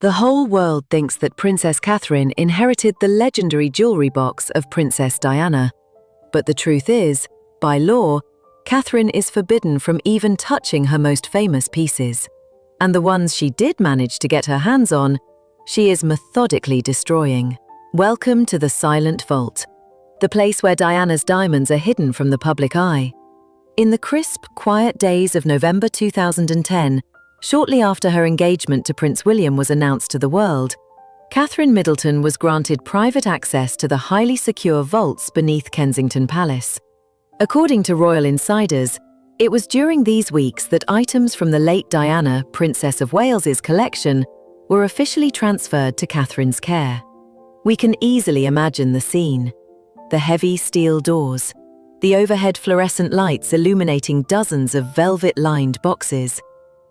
The whole world thinks that Princess Catherine inherited the legendary jewelry box of Princess Diana. But the truth is, by law, Catherine is forbidden from even touching her most famous pieces. And the ones she did manage to get her hands on, she is methodically destroying. Welcome to the Silent Vault, the place where Diana's diamonds are hidden from the public eye. In the crisp, quiet days of November 2010, shortly after her engagement to Prince William was announced to the world, Catherine Middleton was granted private access to the highly secure vaults beneath Kensington Palace. According to royal insiders, it was during these weeks that items from the late Diana, Princess of Wales's collection were officially transferred to Catherine's care. We can easily imagine the scene. The heavy steel doors, the overhead fluorescent lights illuminating dozens of velvet-lined boxes.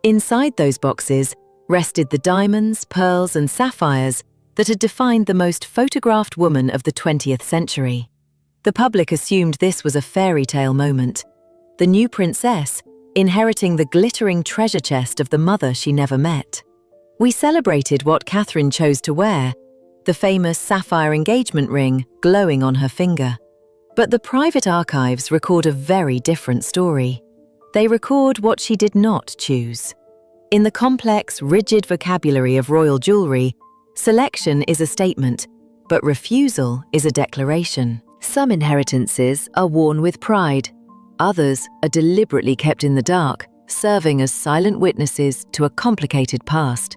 Inside those boxes rested the diamonds, pearls, and sapphires that had defined the most photographed woman of the 20th century. The public assumed this was a fairy tale moment, the new princess inheriting the glittering treasure chest of the mother she never met. We celebrated what Catherine chose to wear, the famous sapphire engagement ring glowing on her finger. But the private archives record a very different story. They record what she did not choose. In the complex, rigid vocabulary of royal jewelry, selection is a statement, but refusal is a declaration. Some inheritances are worn with pride. Others are deliberately kept in the dark, serving as silent witnesses to a complicated past.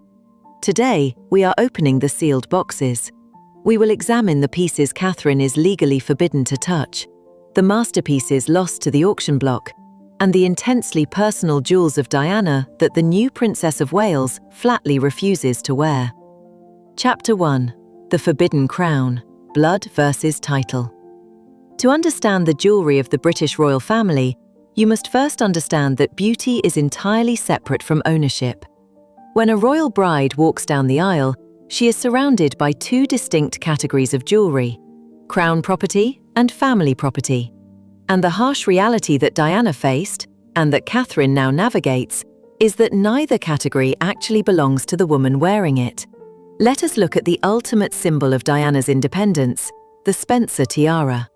Today, we are opening the sealed boxes. We will examine the pieces Catherine is legally forbidden to touch, the masterpieces lost to the auction block, and the intensely personal jewels of Diana that the new Princess of Wales flatly refuses to wear. Chapter 1. The Forbidden Crown, Blood versus Title. To understand the jewelry of the British royal family, you must first understand that beauty is entirely separate from ownership. When a royal bride walks down the aisle, she is surrounded by two distinct categories of jewelry: crown property and family property. And the harsh reality that Diana faced, and that Catherine now navigates, is that neither category actually belongs to the woman wearing it. Let us look at the ultimate symbol of Diana's independence, the Spencer tiara.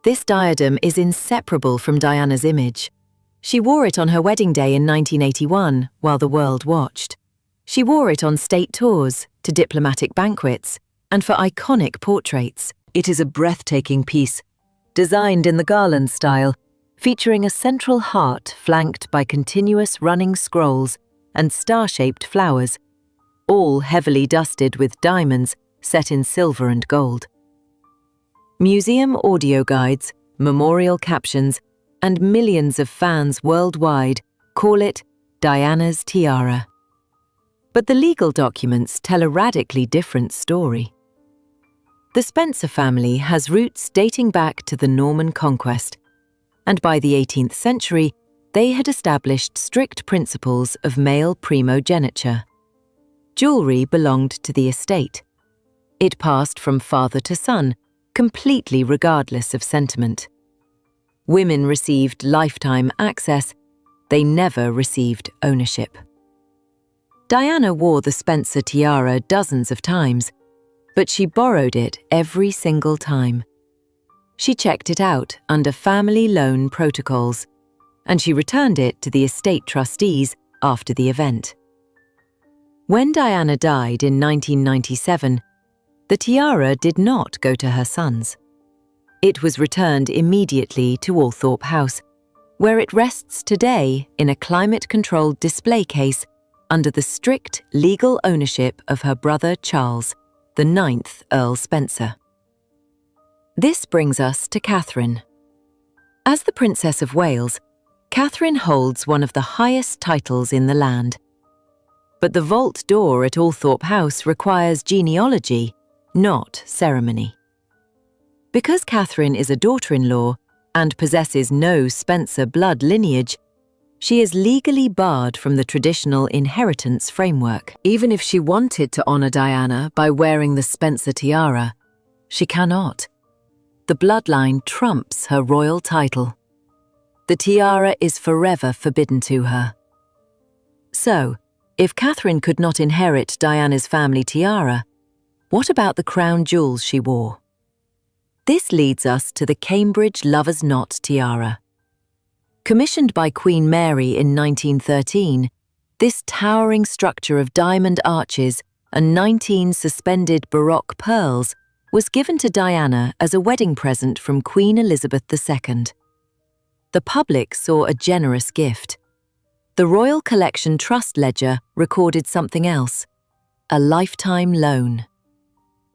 This diadem is inseparable from Diana's image. She wore it on her wedding day in 1981 while the world watched. She wore it on state tours, to diplomatic banquets, and for iconic portraits. It is a breathtaking piece, designed in the garland style, featuring a central heart flanked by continuous running scrolls and star-shaped flowers, all heavily dusted with diamonds set in silver and gold. Museum audio guides, memorial captions, and millions of fans worldwide call it Diana's tiara. But the legal documents tell a radically different story. The Spencer family has roots dating back to the Norman conquest, and by the 18th century, they had established strict principles of male primogeniture. Jewelry belonged to the estate. It passed from father to son, completely regardless of sentiment. Women received lifetime access, they never received ownership. Diana wore the Spencer tiara dozens of times, but she borrowed it every single time. She checked it out under family loan protocols, and she returned it to the estate trustees after the event. When Diana died in 1997, the tiara did not go to her sons. It was returned immediately to Althorpe House, where it rests today in a climate-controlled display case under the strict legal ownership of her brother Charles, the 9th Earl Spencer. This brings us to Catherine. As the Princess of Wales, Catherine holds one of the highest titles in the land. But the vault door at Althorpe House requires genealogy, not ceremony. Because Catherine is a daughter-in-law and possesses no Spencer blood lineage, she is legally barred from the traditional inheritance framework. Even if she wanted to honor Diana by wearing the Spencer tiara, she cannot. The bloodline trumps her royal title. The tiara is forever forbidden to her. So, If Catherine could not inherit Diana's family tiara, what about the crown jewels she wore? This leads us to the Cambridge Lover's Knot tiara. Commissioned by Queen Mary in 1913, this towering structure of diamond arches and 19 suspended Baroque pearls was given to Diana as a wedding present from Queen Elizabeth II. The public saw a generous gift. The Royal Collection Trust ledger recorded something else: a lifetime loan.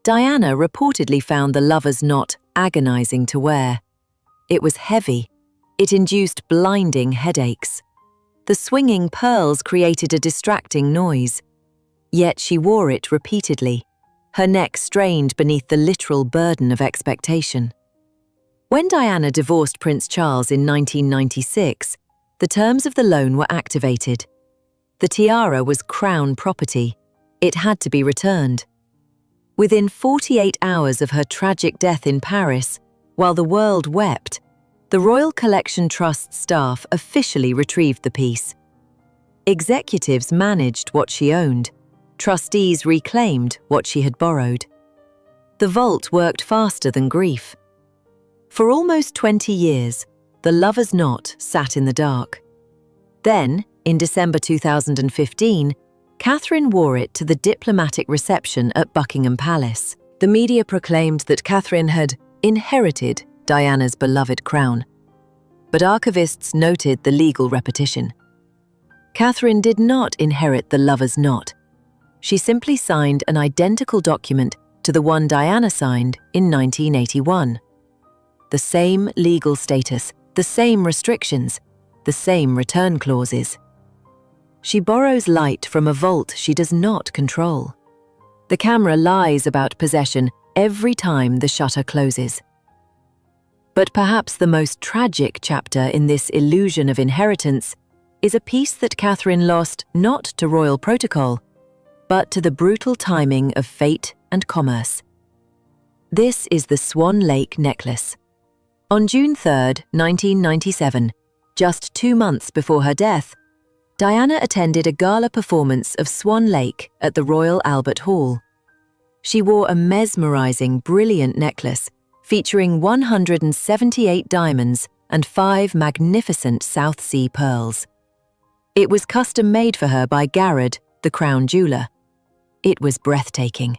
Diana reportedly found the lover's knot agonizing to wear. It was heavy. It induced blinding headaches. The swinging pearls created a distracting noise. Yet she wore it repeatedly, her neck strained beneath the literal burden of expectation. When Diana divorced Prince Charles in 1996, the terms of the loan were activated. The tiara was crown property. It had to be returned. Within 48 hours of her tragic death in Paris, while the world wept, the Royal Collection Trust staff officially retrieved the piece. Executives managed what she owned. Trustees reclaimed what she had borrowed. The vault worked faster than grief. For almost 20 years, the lover's knot sat in the dark. Then, in December 2015, Catherine wore it to the diplomatic reception at Buckingham Palace. The media proclaimed that Catherine had inherited Diana's beloved crown. But archivists noted the legal repetition. Catherine did not inherit the lover's knot. She simply signed an identical document to the one Diana signed in 1981. The same legal status, the same restrictions, the same return clauses. She borrows light from a vault she does not control. The camera lies about possession every time the shutter closes. But perhaps the most tragic chapter in this illusion of inheritance is a piece that Catherine lost not to royal protocol, but to the brutal timing of fate and commerce. This is the Swan Lake necklace. On June 3, 1997, just 2 months before her death, Diana attended a gala performance of Swan Lake at the Royal Albert Hall. She wore a mesmerizing, brilliant necklace featuring 178 diamonds and 5 magnificent South Sea pearls. It was custom made for her by Garrard, the crown jeweler. It was breathtaking.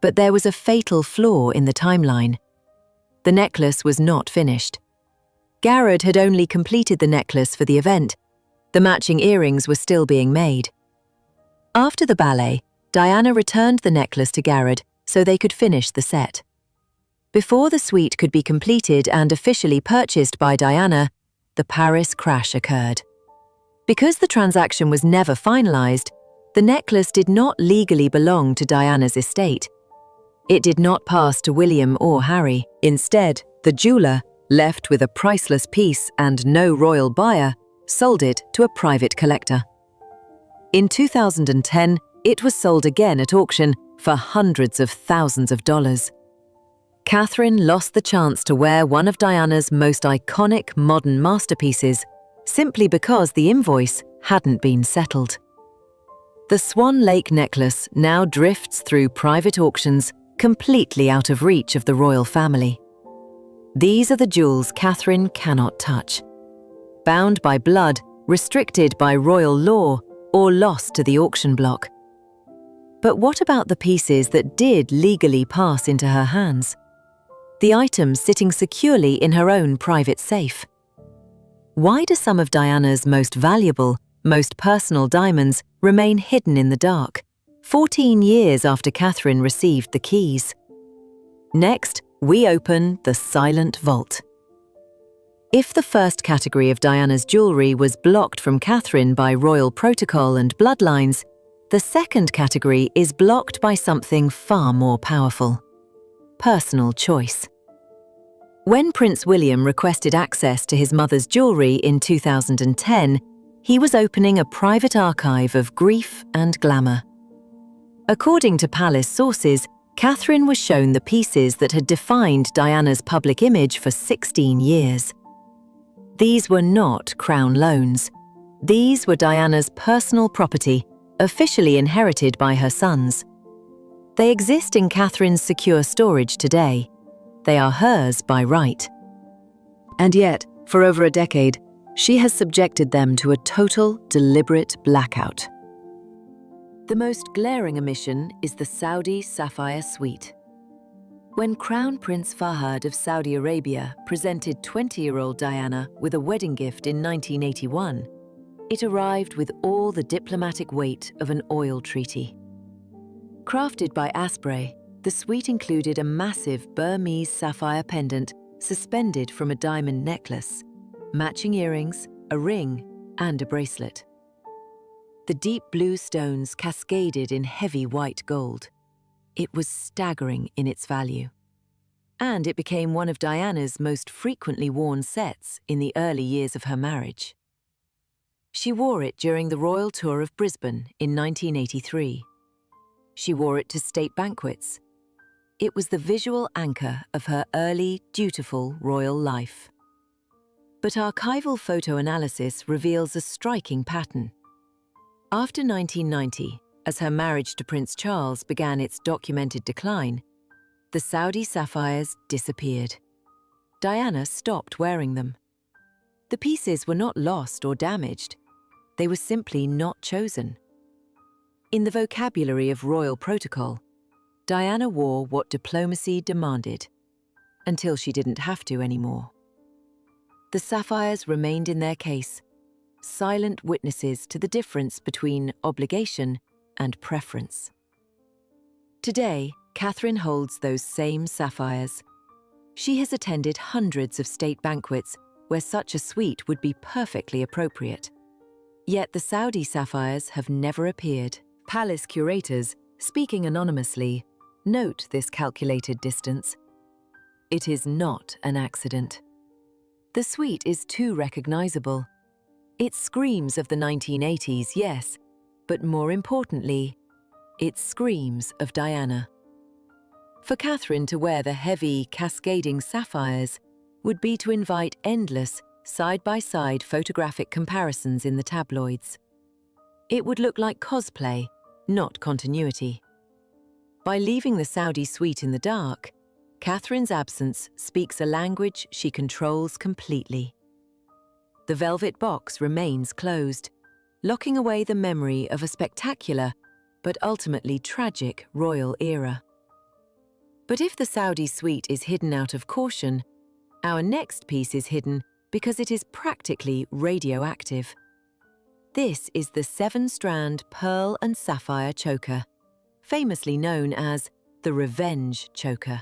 But there was a fatal flaw in the timeline. The necklace was not finished. Garrard had only completed the necklace for the event. The matching earrings were still being made. After the ballet, Diana returned the necklace to Garrard so they could finish the set. Before the suite could be completed and officially purchased by Diana, the Paris crash occurred. Because the transaction was never finalized, the necklace did not legally belong to Diana's estate. It did not pass to William or Harry. Instead, the jeweler, left with a priceless piece and no royal buyer, sold it to a private collector. In 2010, it was sold again at auction for hundreds of thousands of dollars. Catherine lost the chance to wear one of Diana's most iconic modern masterpieces simply because the invoice hadn't been settled. The Swan Lake necklace now drifts through private auctions, completely out of reach of the royal family. These are the jewels Catherine cannot touch. Bound by blood, restricted by royal law, or lost to the auction block. But what about the pieces that did legally pass into her hands? The items sitting securely in her own private safe. Why do some of Diana's most valuable, most personal diamonds remain hidden in the dark, 14 years after Catherine received the keys? Next, we open the Silent Vault. If the first category of Diana's jewelry was blocked from Catherine by royal protocol and bloodlines, the second category is blocked by something far more powerful: personal choice. When Prince William requested access to his mother's jewelry in 2010, he was opening a private archive of grief and glamour. According to palace sources, Catherine was shown the pieces that had defined Diana's public image for 16 years. These were not crown loans. These were Diana's personal property, officially inherited by her sons. They exist in Catherine's secure storage today. They are hers by right. And yet, for over a decade, she has subjected them to a total, deliberate blackout. The most glaring omission is the Saudi sapphire suite. When Crown Prince Fahd of Saudi Arabia presented 20-year-old Diana with a wedding gift in 1981, it arrived with all the diplomatic weight of an oil treaty. Crafted by Asprey, the suite included a massive Burmese sapphire pendant suspended from a diamond necklace, matching earrings, a ring, and a bracelet. The deep blue stones cascaded in heavy white gold. It was staggering in its value. And it became one of Diana's most frequently worn sets in the early years of her marriage. She wore it during the royal tour of Brisbane in 1983. She wore it to state banquets. It was the visual anchor of her early, dutiful royal life. But archival photo analysis reveals a striking pattern. After 1990, as her marriage to Prince Charles began its documented decline, the Saudi sapphires disappeared. Diana stopped wearing them. The pieces were not lost or damaged. They were simply not chosen. In the vocabulary of royal protocol, Diana wore what diplomacy demanded, until she didn't have to anymore. The sapphires remained in their case, silent witnesses to the difference between obligation and preference. Today, Catherine holds those same sapphires. She has attended hundreds of state banquets where such a suite would be perfectly appropriate. Yet the Saudi sapphires have never appeared. Palace curators, speaking anonymously, note this calculated distance. It is not an accident. The suite is too recognizable. It screams of the 1980s, yes, but more importantly, it screams of Diana. For Catherine to wear the heavy, cascading sapphires would be to invite endless, side-by-side photographic comparisons in the tabloids. It would look like cosplay, not continuity. By leaving the Saudi suite in the dark, Catherine's absence speaks a language she controls completely. The velvet box remains closed, locking away the memory of a spectacular, but ultimately tragic royal era. But if the Saudi suite is hidden out of caution, our next piece is hidden because it is practically radioactive. This is the 7-strand pearl and sapphire choker, famously known as the Revenge Choker.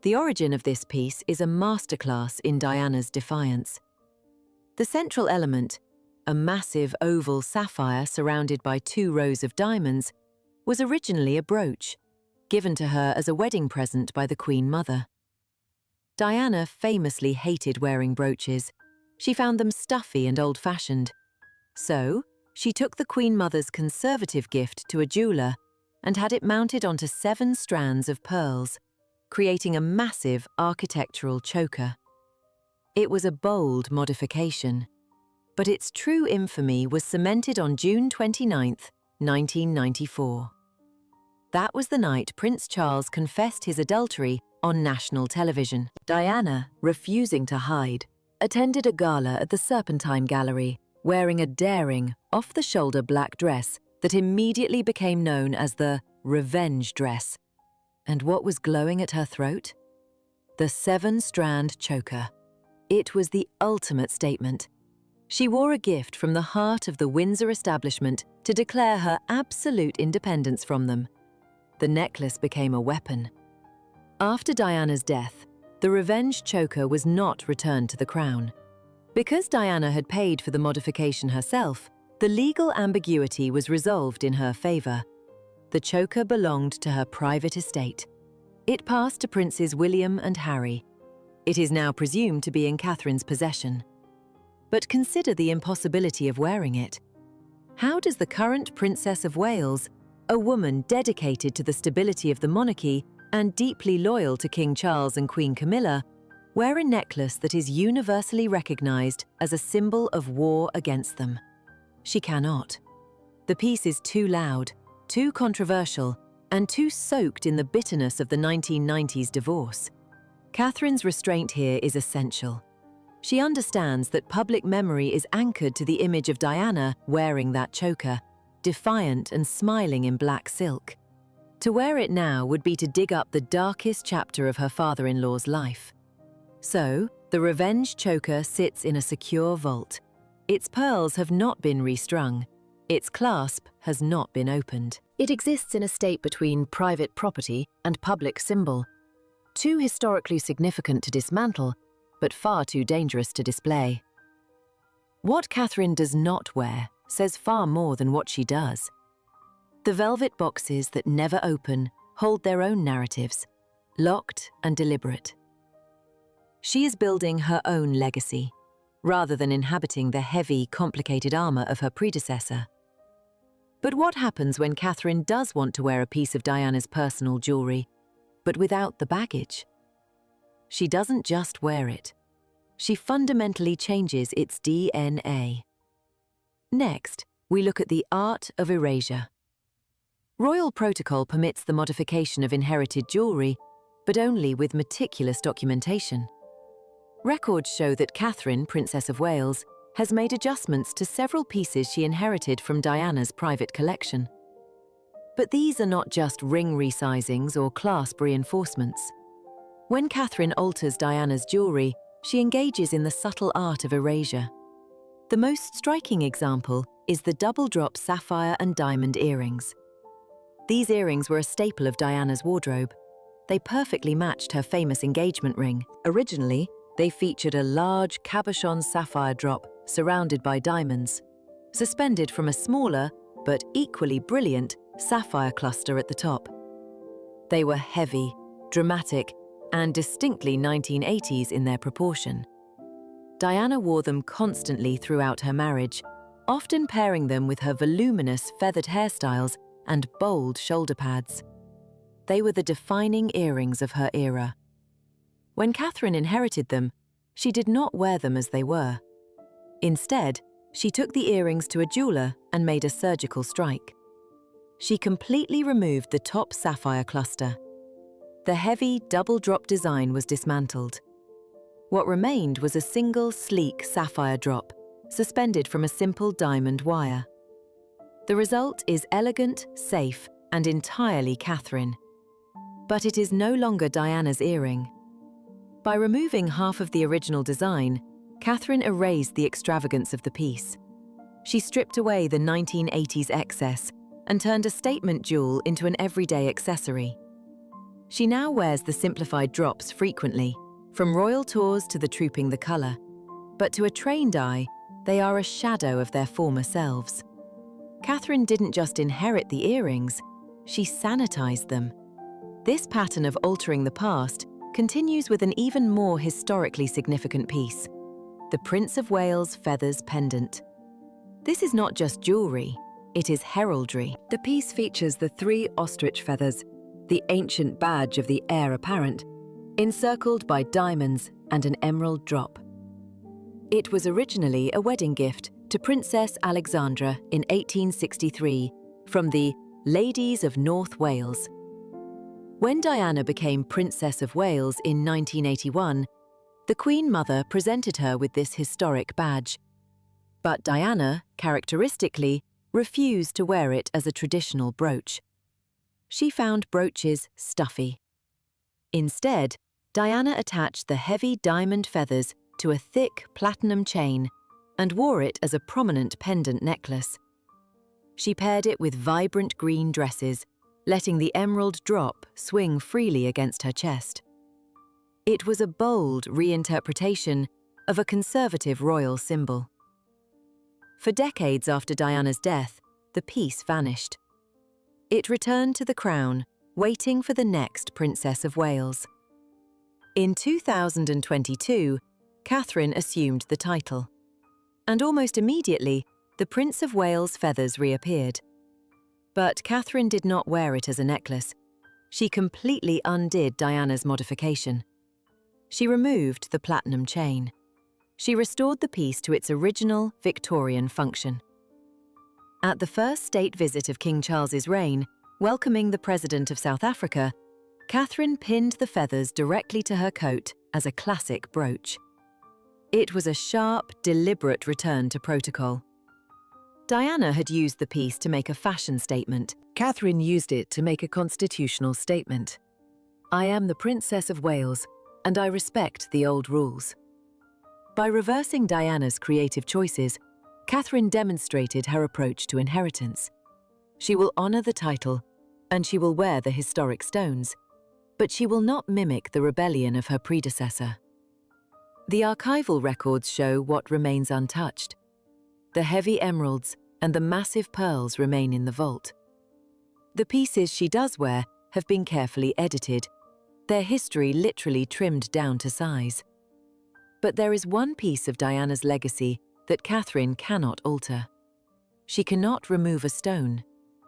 The origin of this piece is a masterclass in Diana's defiance. The central element, a massive oval sapphire surrounded by 2 rows of diamonds, was originally a brooch, given to her as a wedding present by the Queen Mother. Diana famously hated wearing brooches. She found them stuffy and old-fashioned. So, she took the Queen Mother's conservative gift to a jeweler and had it mounted onto 7 strands of pearls, creating a massive architectural choker. It was a bold modification, but its true infamy was cemented on June 29, 1994. That was the night Prince Charles confessed his adultery on national television. Diana, refusing to hide, attended a gala at the Serpentine Gallery, wearing a daring, off-the-shoulder black dress that immediately became known as the Revenge Dress. And what was glowing at her throat? The 7-strand choker. It was the ultimate statement. She wore a gift from the heart of the Windsor establishment to declare her absolute independence from them. The necklace became a weapon. After Diana's death, the Revenge Choker was not returned to the crown. Because Diana had paid for the modification herself, the legal ambiguity was resolved in her favor. The choker belonged to her private estate. It passed to Princes William and Harry. It is now presumed to be in Catherine's possession. But consider the impossibility of wearing it. How does the current Princess of Wales, a woman dedicated to the stability of the monarchy and deeply loyal to King Charles and Queen Camilla, wear a necklace that is universally recognized as a symbol of war against them? She cannot. The piece is too loud, too controversial, and too soaked in the bitterness of the 1990s divorce. Catherine's restraint here is essential. She understands that public memory is anchored to the image of Diana wearing that choker, defiant and smiling in black silk. To wear it now would be to dig up the darkest chapter of her father-in-law's life. So, the revenge choker sits in a secure vault. Its pearls have not been restrung. Its clasp has not been opened. It exists in a state between private property and public symbol, too historically significant to dismantle, but far too dangerous to display. What Catherine does not wear says far more than what she does. The velvet boxes that never open hold their own narratives, locked and deliberate. She is building her own legacy, rather than inhabiting the heavy, complicated armor of her predecessor. But what happens when Catherine does want to wear a piece of Diana's personal jewelry, but without the baggage? She doesn't just wear it. She fundamentally changes its DNA. Next, we look at the art of erasure. Royal protocol permits the modification of inherited jewelry, but only with meticulous documentation. Records show that Catherine, Princess of Wales, has made adjustments to several pieces she inherited from Diana's private collection. But these are not just ring resizings or clasp reinforcements. When Catherine alters Diana's jewelry, she engages in the subtle art of erasure. The most striking example is the double-drop sapphire and diamond earrings. These earrings were a staple of Diana's wardrobe. They perfectly matched her famous engagement ring. Originally, they featured a large cabochon sapphire drop surrounded by diamonds, suspended from a smaller, but equally brilliant, sapphire cluster at the top. They were heavy, dramatic, and distinctly 1980s in their proportion. Diana wore them constantly throughout her marriage, often pairing them with her voluminous feathered hairstyles and bold shoulder pads. They were the defining earrings of her era. When Catherine inherited them, she did not wear them as they were. Instead, she took the earrings to a jeweler and made a surgical strike. She completely removed the top sapphire cluster. The heavy double-drop design was dismantled. What remained was a single sleek sapphire drop, suspended from a simple diamond wire. The result is elegant, safe, and entirely Catherine. But it is no longer Diana's earring. By removing half of the original design, Catherine erased the extravagance of the piece. She stripped away the 1980s excess and turned a statement jewel into an everyday accessory. She now wears the simplified drops frequently, from royal tours to the Trooping the Colour. But to a trained eye, they are a shadow of their former selves. Catherine didn't just inherit the earrings, she sanitized them. This pattern of altering the past continues with an even more historically significant piece, the Prince of Wales Feathers Pendant. This is not just jewelry, it is heraldry. The piece features the 3 ostrich feathers, the ancient badge of the heir apparent, encircled by diamonds and an emerald drop. It was originally a wedding gift to Princess Alexandra in 1863 from the Ladies of North Wales. When Diana became Princess of Wales in 1981, the Queen Mother presented her with this historic badge. But Diana, characteristically, refused to wear it as a traditional brooch. She found brooches stuffy. Instead, Diana attached the heavy diamond feathers to a thick platinum chain and wore it as a prominent pendant necklace. She paired it with vibrant green dresses, letting the emerald drop swing freely against her chest. It was a bold reinterpretation of a conservative royal symbol. For decades after Diana's death, the piece vanished. It returned to the crown, waiting for the next Princess of Wales. In 2022, Catherine assumed the title. And almost immediately, the Prince of Wales feathers reappeared. But Catherine did not wear it as a necklace. She completely undid Diana's modification. She removed the platinum chain. She restored the piece to its original Victorian function. At the first state visit of King Charles's reign, welcoming the President of South Africa, Catherine pinned the feathers directly to her coat as a classic brooch. It was a sharp, deliberate return to protocol. Diana had used the piece to make a fashion statement. Catherine used it to make a constitutional statement. I am the Princess of Wales, and I respect the old rules. By reversing Diana's creative choices, Catherine demonstrated her approach to inheritance. She will honor the title, and she will wear the historic stones, but she will not mimic the rebellion of her predecessor. The archival records show what remains untouched. The heavy emeralds and the massive pearls remain in the vault. The pieces she does wear have been carefully edited, their history literally trimmed down to size. But there is one piece of Diana's legacy that Catherine cannot alter. She cannot remove a stone.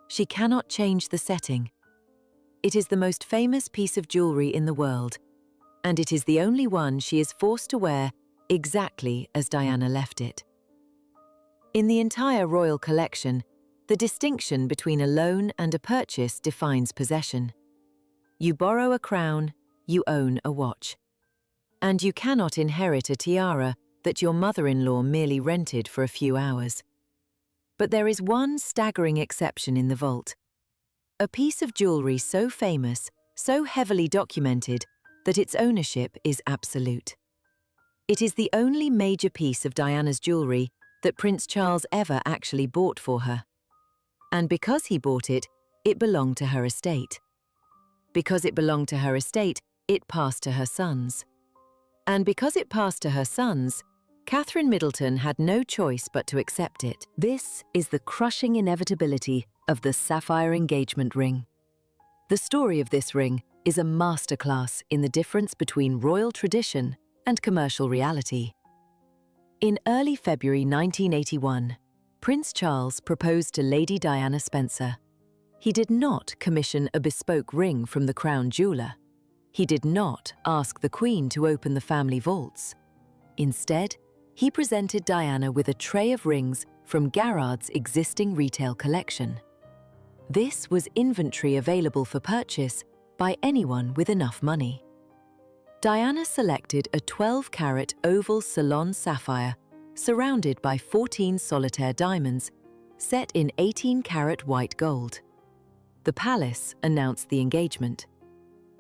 She cannot change the setting. It is the most famous piece of jewelry in the world, and it is the only one she is forced to wear exactly as Diana left it. In the entire royal collection, the distinction between a loan and a purchase defines possession. You borrow a crown, you own a watch. And you cannot inherit a tiara that your mother-in-law merely rented for a few hours. But there is one staggering exception in the vault. A piece of jewelry so famous, so heavily documented, that its ownership is absolute. It is the only major piece of Diana's jewelry that Prince Charles ever actually bought for her. And because he bought it, it belonged to her estate. Because it belonged to her estate, it passed to her sons. And because it passed to her sons, Catherine Middleton had no choice but to accept it. This is the crushing inevitability of the sapphire engagement ring. The story of this ring is a masterclass in the difference between royal tradition and commercial reality. In early February 1981, Prince Charles proposed to Lady Diana Spencer. He did not commission a bespoke ring from the crown jeweler. He did not ask the Queen to open the family vaults. Instead, he presented Diana with a tray of rings from Garrard's existing retail collection. This was inventory available for purchase by anyone with enough money. Diana selected a 12-carat oval Ceylon sapphire surrounded by 14 solitaire diamonds set in 18-carat white gold. The palace announced the engagement.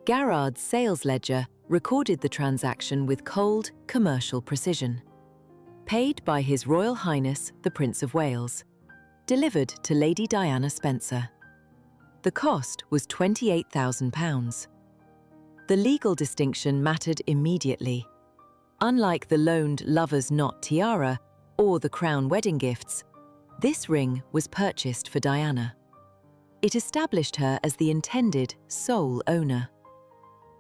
Garrard's sales ledger recorded the transaction with cold, commercial precision. Paid by His Royal Highness the Prince of Wales. Delivered to Lady Diana Spencer. The cost was £28,000. The legal distinction mattered immediately. Unlike the loaned lover's knot tiara or the crown wedding gifts, this ring was purchased for Diana. It established her as the intended sole owner.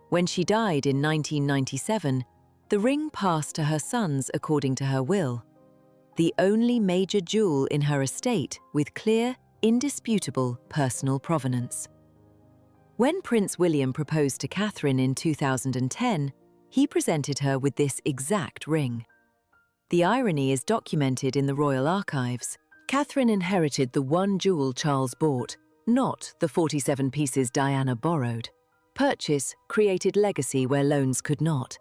When she died in 1997, the ring passed to her sons according to her will, the only major jewel in her estate with clear, indisputable personal provenance. When Prince William proposed to Catherine in 2010, he presented her with this exact ring. The irony is documented in the royal archives. Catherine inherited the one jewel Charles bought, not the 47 pieces Diana borrowed. Purchase created legacy where loans could not.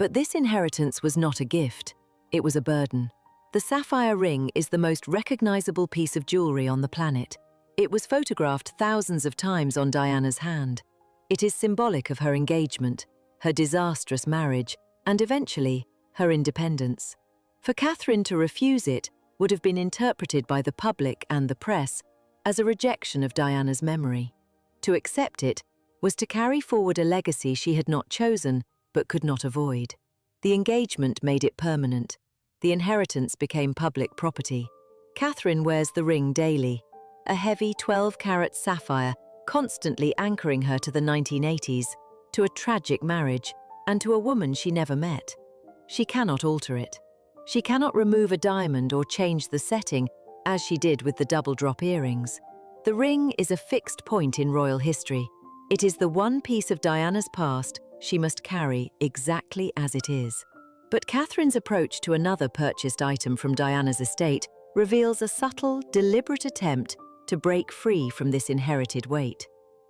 But this inheritance was not a gift, it was a burden. The sapphire ring is the most recognizable piece of jewelry on the planet. It was photographed thousands of times on Diana's hand. It is symbolic of her engagement, her disastrous marriage, and eventually, her independence. For Catherine to refuse it would have been interpreted by the public and the press as a rejection of Diana's memory. To accept it was to carry forward a legacy she had not chosen but could not avoid. The engagement made it permanent. The inheritance became public property. Catherine wears the ring daily, a heavy 12-carat sapphire constantly anchoring her to the 1980s, to a tragic marriage, and to a woman she never met. She cannot alter it. She cannot remove a diamond or change the setting, as she did with the double-drop earrings. The ring is a fixed point in royal history. It is the one piece of Diana's past she must carry exactly as it is. But Catherine's approach to another purchased item from Diana's estate reveals a subtle, deliberate attempt to break free from this inherited weight.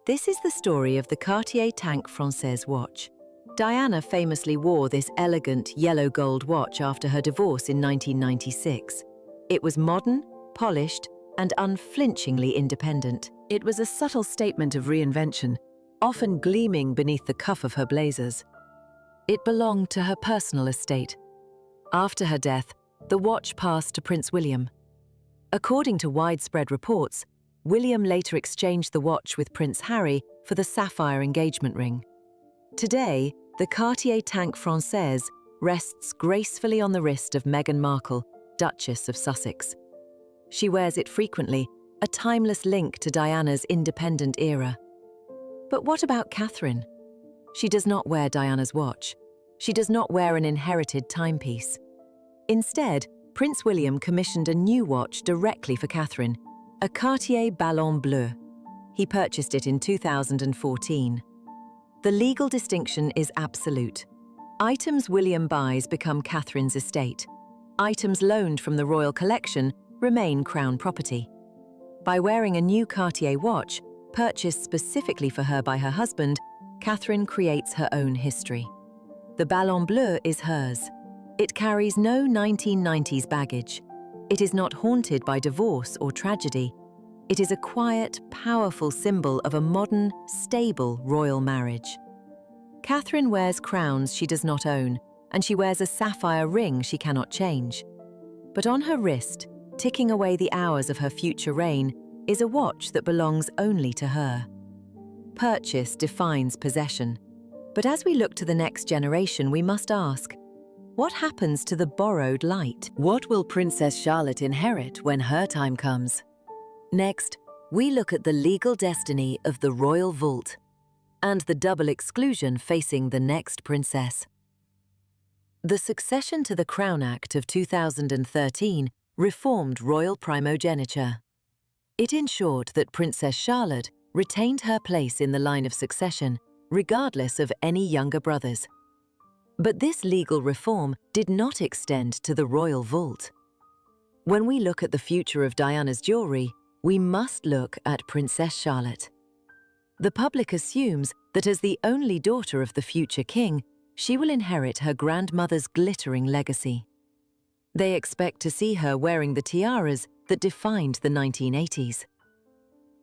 This is the story of the Cartier Tank Française watch. Diana famously wore this elegant yellow gold watch after her divorce in 1996. It was modern, polished, and unflinchingly independent. It was a subtle statement of reinvention, often gleaming beneath the cuff of her blazers. It belonged to her personal estate. After her death, the watch passed to Prince William. According to widespread reports, William later exchanged the watch with Prince Harry for the sapphire engagement ring. Today, the Cartier Tank Française rests gracefully on the wrist of Meghan Markle, Duchess of Sussex. She wears it frequently, a timeless link to Diana's independent era. But what about Catherine? She does not wear Diana's watch. She does not wear an inherited timepiece. Instead, Prince William commissioned a new watch directly for Catherine, a Cartier Ballon Bleu. He purchased it in 2014. The legal distinction is absolute. Items William buys become Catherine's estate. Items loaned from the royal collection remain crown property. By wearing a new Cartier watch, purchased specifically for her by her husband, Catherine creates her own history. The Ballon Bleu is hers. It carries no 1990s baggage. It is not haunted by divorce or tragedy. It is a quiet, powerful symbol of a modern, stable royal marriage. Catherine wears crowns she does not own, and she wears a sapphire ring she cannot change. But on her wrist, ticking away the hours of her future reign, is a watch that belongs only to her. Purchase defines possession. But as we look to the next generation, we must ask, what happens to the borrowed light? What will Princess Charlotte inherit when her time comes? Next, we look at the legal destiny of the royal vault and the double exclusion facing the next princess. The succession to the Crown Act of 2013 reformed royal primogeniture. It ensured that Princess Charlotte retained her place in the line of succession, regardless of any younger brothers. But this legal reform did not extend to the royal vault. When we look at the future of Diana's jewelry, we must look at Princess Charlotte. The public assumes that as the only daughter of the future king, she will inherit her grandmother's glittering legacy. They expect to see her wearing the tiaras that defined the 1980s.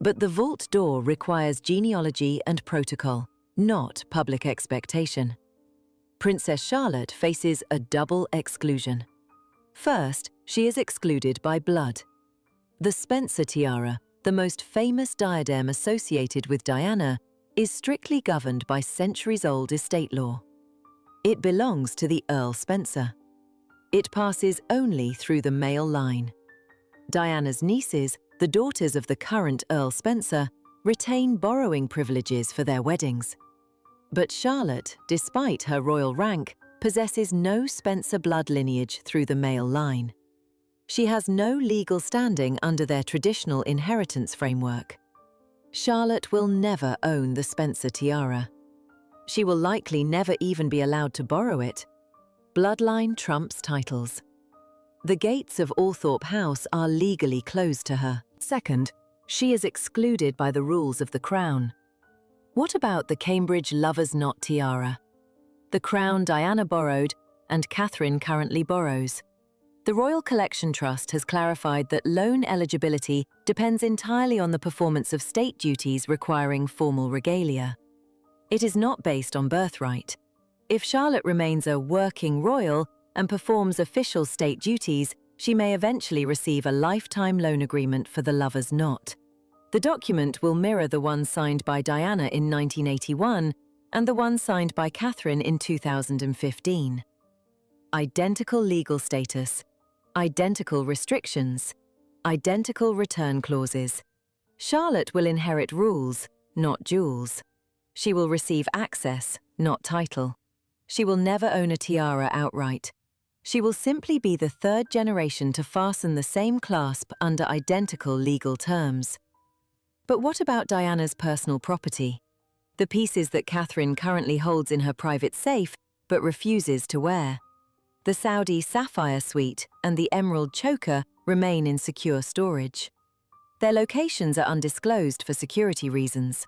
But the vault door requires genealogy and protocol, not public expectation. Princess Charlotte faces a double exclusion. First, she is excluded by blood. The Spencer tiara, the most famous diadem associated with Diana, is strictly governed by centuries-old estate law. It belongs to the Earl Spencer. It passes only through the male line. Diana's nieces, the daughters of the current Earl Spencer, retain borrowing privileges for their weddings. But Charlotte, despite her royal rank, possesses no Spencer blood lineage through the male line. She has no legal standing under their traditional inheritance framework. Charlotte will never own the Spencer tiara. She will likely never even be allowed to borrow it. Bloodline trumps titles. The gates of Althorpe House are legally closed to her. Second, she is excluded by the rules of the Crown. What about the Cambridge Lover's Knot tiara? The crown Diana borrowed and Catherine currently borrows. The Royal Collection Trust has clarified that loan eligibility depends entirely on the performance of state duties requiring formal regalia. It is not based on birthright. If Charlotte remains a working royal and performs official state duties, she may eventually receive a lifetime loan agreement for the Lover's Knot. The document will mirror the one signed by Diana in 1981 and the one signed by Catherine in 2015. Identical legal status, identical restrictions, identical return clauses. Charlotte will inherit rules, not jewels. She will receive access, not title. She will never own a tiara outright. She will simply be the third generation to fasten the same clasp under identical legal terms. But what about Diana's personal property? The pieces that Catherine currently holds in her private safe but refuses to wear. The Saudi sapphire suite and the emerald choker remain in secure storage. Their locations are undisclosed for security reasons.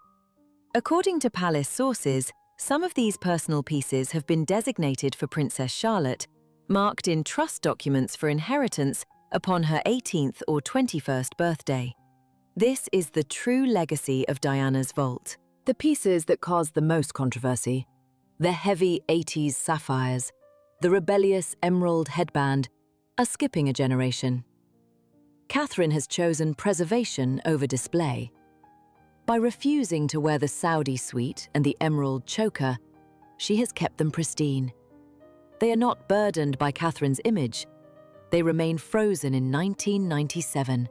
According to palace sources, some of these personal pieces have been designated for Princess Charlotte, marked in trust documents for inheritance upon her 18th or 21st birthday. This is the true legacy of Diana's vault. The pieces that caused the most controversy: the heavy 80s sapphires, the rebellious emerald headband, are skipping a generation. Catherine has chosen preservation over display. By refusing to wear the Saudi suite and the emerald choker, she has kept them pristine. They are not burdened by Catherine's image. They remain frozen in 1997,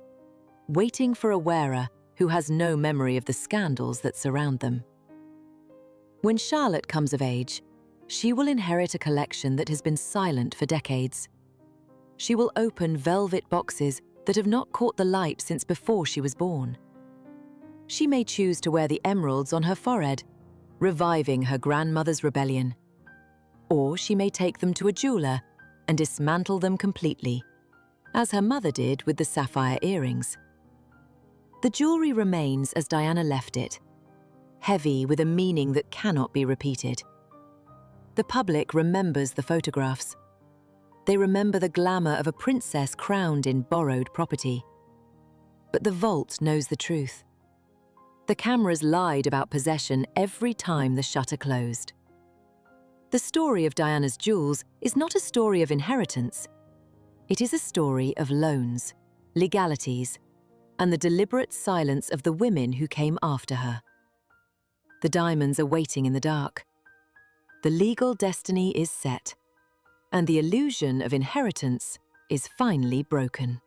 waiting for a wearer who has no memory of the scandals that surround them. When Charlotte comes of age, she will inherit a collection that has been silent for decades. She will open velvet boxes that have not caught the light since before she was born. She may choose to wear the emeralds on her forehead, reviving her grandmother's rebellion. Or she may take them to a jeweler and dismantle them completely, as her mother did with the sapphire earrings. The jewelry remains as Diana left it, heavy with a meaning that cannot be repeated. The public remembers the photographs. They remember the glamour of a princess crowned in borrowed property. But the vault knows the truth. The cameras lied about possession every time the shutter closed. The story of Diana's jewels is not a story of inheritance. It is a story of loans, legalities, and the deliberate silence of the women who came after her. The diamonds are waiting in the dark. The legal destiny is set, and the illusion of inheritance is finally broken.